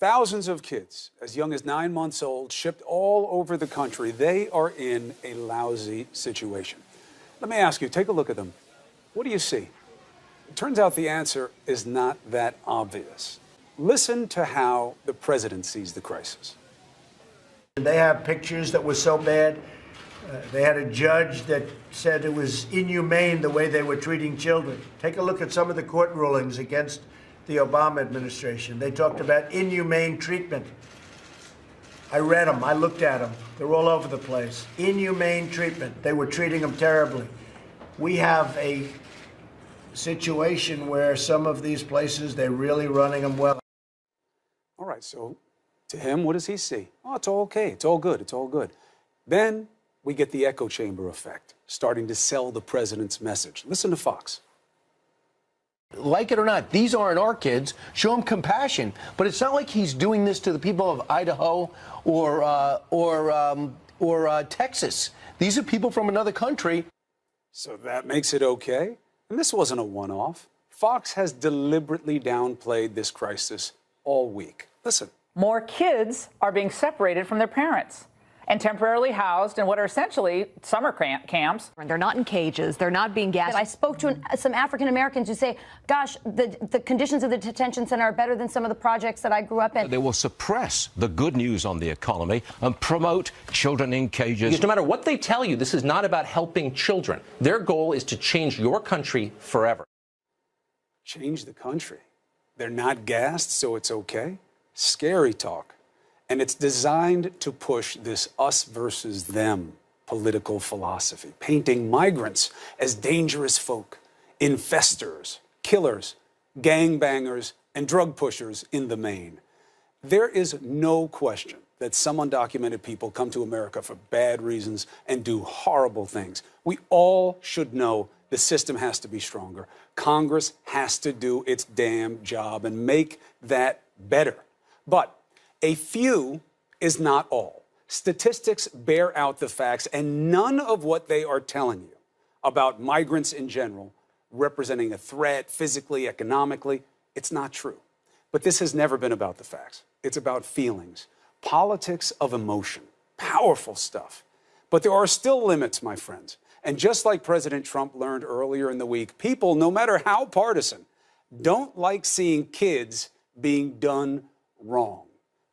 Thousands of kids, as young as 9 months old, shipped all over the country. They are in a lousy situation. Let me ask you, take a look at them. What do you see? It turns out the answer is not that obvious. Listen to how the president sees the crisis. They have pictures that were so bad. They had a judge that said it was inhumane the way they were treating children. Take a look at some of the court rulings against the Obama administration. They talked about inhumane treatment. I read them. I looked at them. They're all over the place. Inhumane treatment. They were treating them terribly. We have a situation where some of these places, they're really running them well. All right, so to him, what does he see? Oh, it's all okay. It's all good. It's all good. Then we get the echo chamber effect, starting to sell the president's message. Listen to Fox. Like it or not, these aren't our kids. Show them compassion. But it's not like he's doing this to the people of Idaho or Texas. These are people from another country. So that makes it okay? And this wasn't a one-off. Fox has deliberately downplayed this crisis all week. Listen. More kids are being separated from their parents and temporarily housed in what are essentially summer camps. They're not in cages. They're not being gassed. I spoke to some African Americans who say, gosh, the conditions of the detention center are better than some of the projects that I grew up in. They will suppress the good news on the economy and promote children in cages. Because no matter what they tell you, this is not about helping children. Their goal is to change your country forever. Change the country? They're not gassed, so it's okay? Scary talk. And it's designed to push this us versus them political philosophy, painting migrants as dangerous folk, infestors, killers, gangbangers, and drug pushers in the main. There is no question that some undocumented people come to America for bad reasons and do horrible things. We all should know the system has to be stronger. Congress has to do its damn job and make that better. But a few is not all. Statistics bear out the facts, and none of what they are telling you about migrants in general representing a threat physically, economically, it's not true. But this has never been about the facts. It's about feelings, politics of emotion, powerful stuff. But there are still limits, my friends. And just like President Trump learned earlier in the week, people, no matter how partisan, don't like seeing kids being done wrong.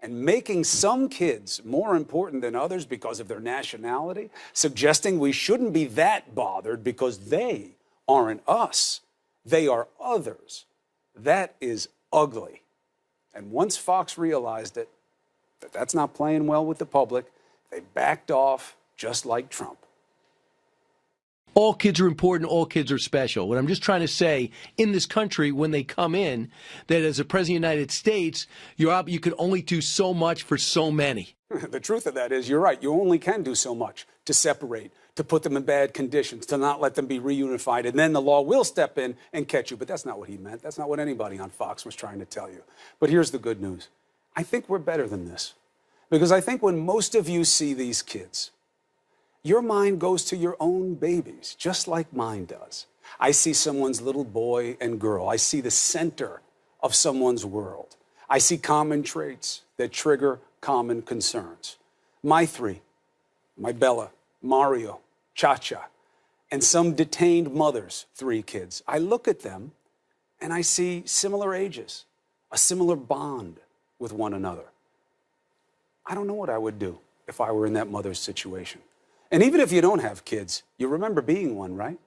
And making some kids more important than others because of their nationality, suggesting we shouldn't be that bothered because they aren't us, they are others. That is ugly. And once Fox realized it, that that's not playing well with the public, they backed off just like Trump. All kids are important. All kids are special. What I'm just trying to say, in this country, when they come in, that as a president of the United States, you can only do so much for so many. The truth of that is, you're right. You only can do so much to separate, to put them in bad conditions, to not let them be reunified, and then the law will step in and catch you. But that's not what he meant. That's not what anybody on Fox was trying to tell you. But here's the good news. I think we're better than this. Because I think when most of you see these kids, your mind goes to your own babies, just like mine does. I see someone's little boy and girl. I see the center of someone's world. I see common traits that trigger common concerns. My three, my Bella, Mario, Cha-Cha, and some detained mother's 3 kids. I look at them and I see similar ages, a similar bond with one another. I don't know what I would do if I were in that mother's situation. And even if you don't have kids, you remember being one, right?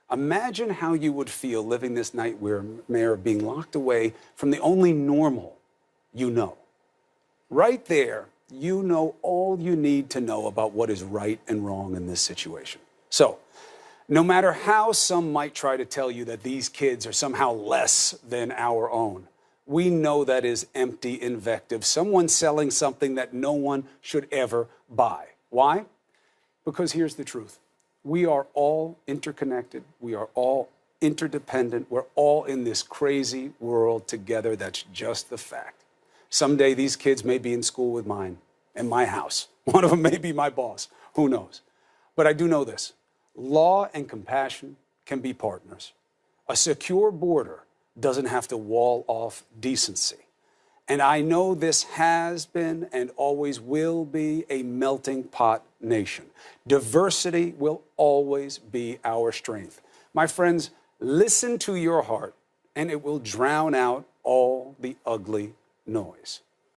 Imagine how you would feel living this nightmare of being locked away from the only normal you know. Right there, you know all you need to know about what is right and wrong in this situation. So, no matter how some might try to tell you that these kids are somehow less than our own, we know that is empty invective. Someone selling something that no one should ever buy. Why? Because here's the truth. We are all interconnected. We are all interdependent. We're all in this crazy world together. That's just the fact. Someday these kids may be in school with mine, in my house. One of them may be my boss. Who knows? But I do know this. Law and compassion can be partners. A secure border doesn't have to wall off decency. And I know this has been and always will be a melting pot nation. Diversity will always be our strength. My friends, listen to your heart, and it will drown out all the ugly noise.